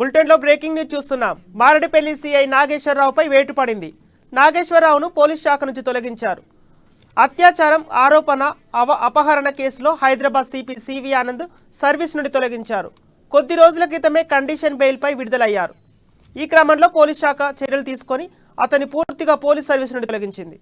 బులెటిన్లో breaking news చూస్తున్నాం. మారడిపల్లి CI నాగేశ్వరరావుపై వేటు పడింది. నాగేశ్వరరావును పోలీస్ శాఖ నుంచి తొలగించారు. అత్యాచారం ఆరోపణ అపహరణ కేసులో హైదరాబాద్ సిపి సివి ఆనంద్ సర్వీస్ నుండి తొలగించారు. కొద్ది రోజుల క్రితమే కండిషన్ బెయిల్పై విడుదలయ్యారు. ఈ క్రమంలో పోలీస్ శాఖ చర్యలు తీసుకొని అతన్ని పూర్తిగా పోలీస్ సర్వీస్ నుండి తొలగించింది.